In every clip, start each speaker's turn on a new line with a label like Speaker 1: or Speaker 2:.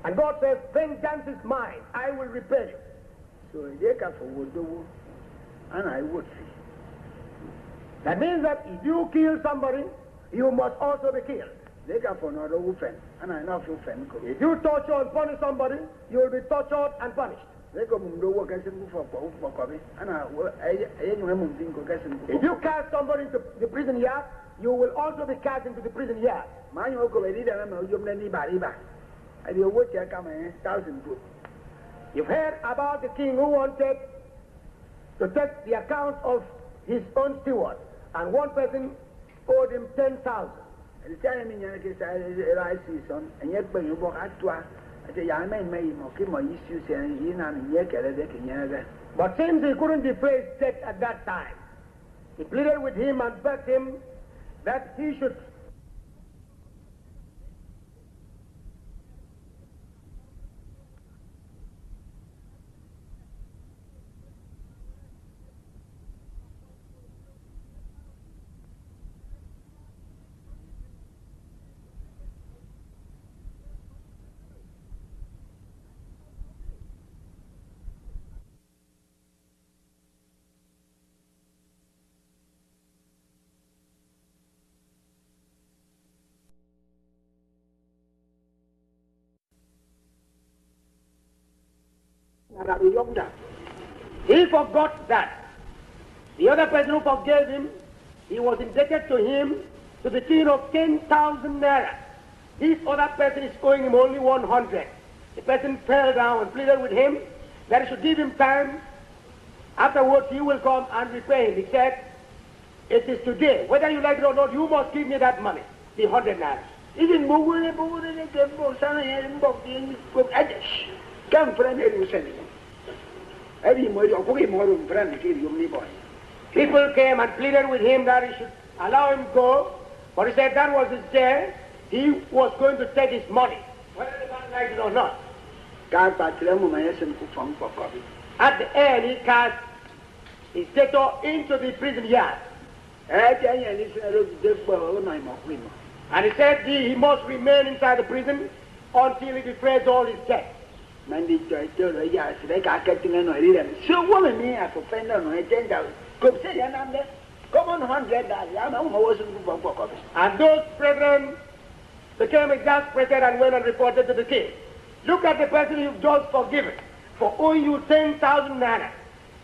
Speaker 1: And God says, vengeance is mine, I will repay you.
Speaker 2: So they can forward the wood, and I would see.
Speaker 1: That means that if you kill somebody, you must also be killed.
Speaker 2: They can for another woman, and I know you friend.
Speaker 1: If you torture and punish somebody, you will be tortured and punished.
Speaker 2: They come to work as a for copy, and
Speaker 1: if you cast somebody into the prison yard, you will also be cast into the prison yard.
Speaker 2: My uncle, I didn't know you many back. I will watch I come 1,000 good.
Speaker 1: You've heard about the king who wanted to take the account of his own steward, and one person owed him 10,000.
Speaker 2: The time in your case, I see son, and yet when you walk at twa, I say, I may mock him or issues and in and yet
Speaker 1: But since he couldn't defray his debt at that time, he pleaded with him and begged him that he should He forgot that the other person who forgave him, he was indebted to him to the tune of 10,000 naira. This other person is owing him only 100. The person fell down and pleaded with him that he should give him time. Afterwards, he will come and repay him. He said, it is today. Whether you like it or not, you must give me that money, the 100 naira.
Speaker 2: Even
Speaker 1: people came and pleaded with him that he should allow him go, but he said that was his day. He was going to take his money, whether the man liked it or not. At the end, he cast his debtor into the prison yard. And he said he must remain inside the prison until he defrays all his debt.
Speaker 2: So woman me I offend on a 10,000. Come say come on 100.
Speaker 1: And those brethren became exasperated and went and reported to the king. Look at the person you've just forgiven for owing you 10,000 naira.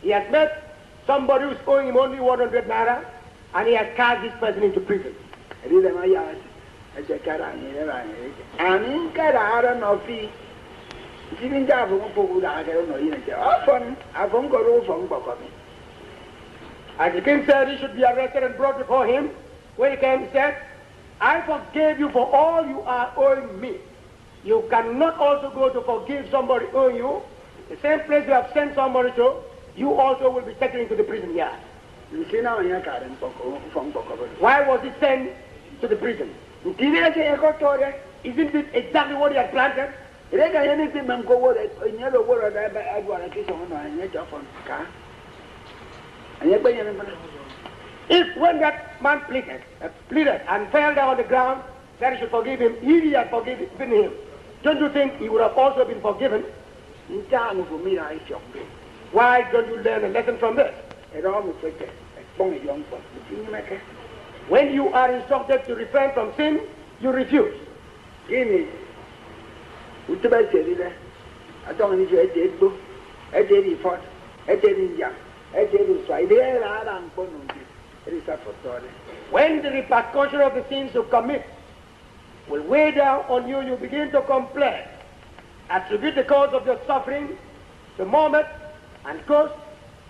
Speaker 1: He has met somebody who's owing him only 100 naira, and he has cast this person into prison. As the king said he should be arrested and brought before him, when he came, he said, I forgave you for all you are owing me. You cannot also go to forgive somebody owing you. The same place you have sent somebody to, you also will be taken into the prison yard. Why was he sent to the prison? Isn't it exactly what he had planted? If when that man pleaded and fell down on the ground that he should forgive him, if he had forgiven him, don't you think he would have also been forgiven? Why don't you learn a lesson from this? When you are instructed to refrain from sin, you refuse. When the repercussion of the sins you commit will weigh down on you, you begin to complain. Attribute the cause of your suffering to moment and curse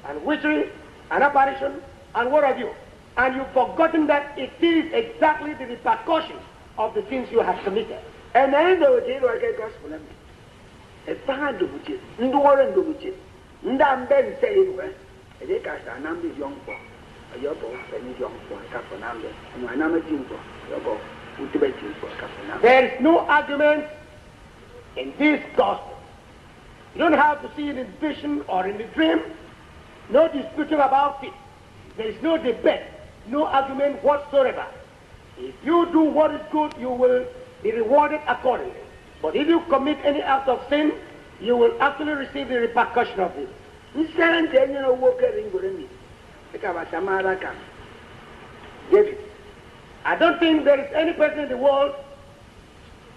Speaker 1: and witchery and apparition and what have you. And you've forgotten that it is exactly the repercussion of the sins you have committed.
Speaker 2: And I know it is like a gospel. A fan to which is, Ndoran to which is, Ndam Ben saying, they cast a number of young folk, a yobo, and young folk, a couple number, and my number jingle, yobo, who to bet you for a couple number.
Speaker 1: There is no argument in this gospel. You don't have to see it in vision or in the dream. No disputing about it. There is no debate, no argument whatsoever. If you do what is good, you will be rewarded accordingly. But if you commit any act of sin, you will actually receive the repercussion of it.
Speaker 2: David.
Speaker 1: I don't think there is any person in the world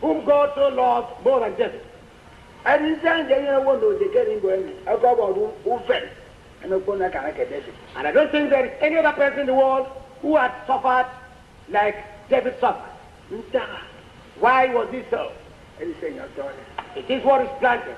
Speaker 1: whom God so loved more than David.
Speaker 2: And I
Speaker 1: don't think there is any other person in the world who had suffered like David suffered. Why was this so? It is what is planted.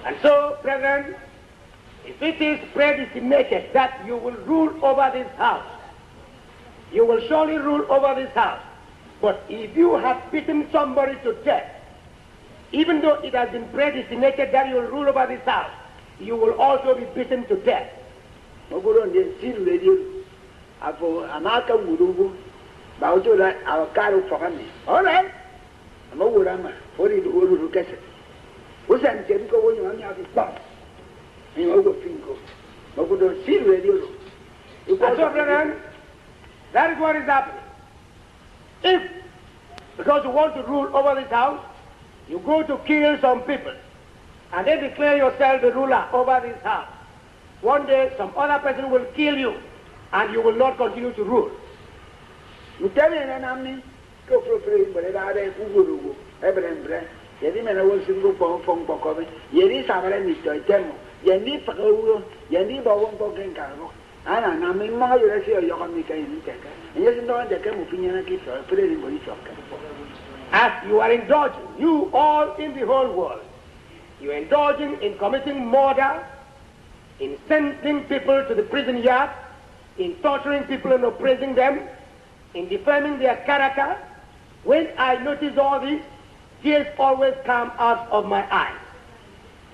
Speaker 1: And so, brethren, if it is predestinated that you will rule over this house, you will surely rule over this house. But if you have beaten somebody to death, even though it has been predestinated that you will rule over this house, you will also be beaten to death.
Speaker 2: All right. I'm a woman for the whole castle. Was I'm getting going on your box. You know, Finko. But we don't see radio.
Speaker 1: So, brethren, that is what is happening. If, because you want to rule over this house, you go to kill some people, and then declare yourself the ruler over this house, one day some other person will kill you, and you will not continue to rule.
Speaker 2: You tell me, and I mean, go for free, but I will every Yedi men will single phone for coming. Yedi Samara Mr. Temo. Yendi Pagoro, Yendi Bawon Poking Cargo. And I mean, my Russia, Yokamika in Teka. And yes, no, the Camo Pinaki for a pretty body shop.
Speaker 1: As you are indulging, you all in the whole world, you are indulging in committing murder, in sending people to the prison yard, in torturing people and oppressing them, in defaming their character. When I notice all this, tears always come out of my eyes.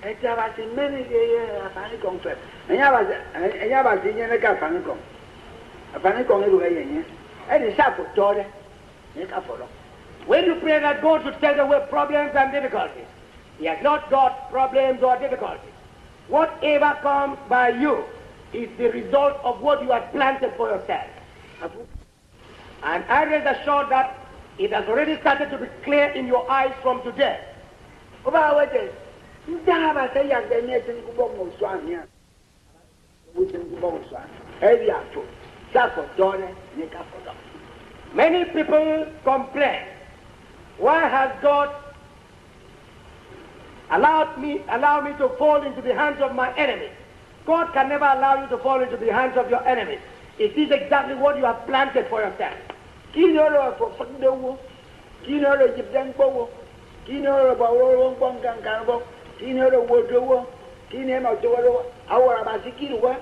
Speaker 2: I was in many days, a panic confess. And I was in a panicom. A panicom everywhere. And it's up for Jordan. Make up for them.
Speaker 1: When you pray that God should take away problems and difficulties, He has not got problems or difficulties. Whatever comes by you is the result of what you have planted for yourself. And I rest assured that it has already started to be clear in your eyes from today. Many people complain, why has God allowed me to fall into the hands of my enemies? God can never allow you to fall into the hands of your enemies. It is exactly what you have planted for yourself.
Speaker 2: Kinoro for Fundowo, Kinoro Jibdanko, Kinoro Bawo, Bongan Carbo, Kinoro Wodowo, Kinema Doro, our Abasikiwa.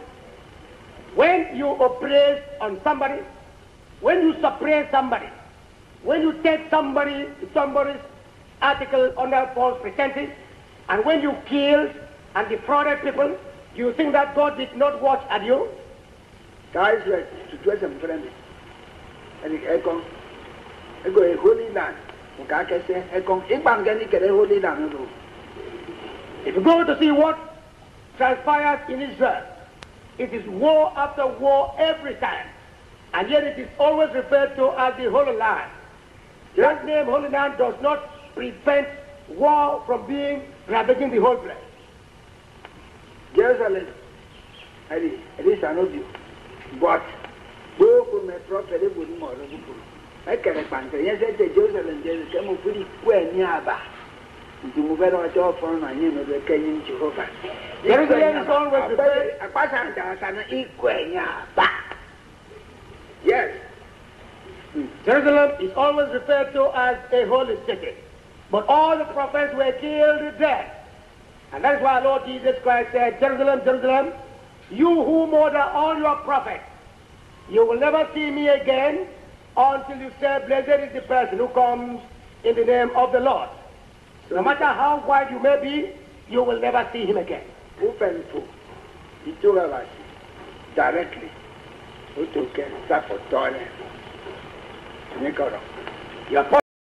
Speaker 1: When you oppress on somebody, when you suppress somebody, when you take somebody's article under false pretenses, and when you kill and defrauded people, do you think that God did not watch at you?
Speaker 2: Guys, to dress them friendly. And I go a holy land.
Speaker 1: If you go to see what transpires in Israel, it is war after war every time. And yet it is always referred to as the Holy Land. That name, Holy Land, does not prevent war from being ravaging the whole place.
Speaker 2: Jerusalem, it is an obvious. But go for my prophet, it would more. I can't find it. Yes, I said Jerusalem, Jerusalem, pretty well nearby. To move out of your phone, I knew the Kenyan Jehovah.
Speaker 1: Jerusalem is always referred
Speaker 2: a person as an equal nearby. Yes.
Speaker 1: Jerusalem is always referred to as a holy city. But all the prophets were killed dead. And that's why Lord Jesus Christ said, Jerusalem, Jerusalem, you who murder all your prophets, you will never see me again until you say, blessed is the person who comes in the name of the Lord. No matter how wide you may be, you will never see him again.
Speaker 2: He told us directly who took care for toilet. Nikoro.
Speaker 1: The apostle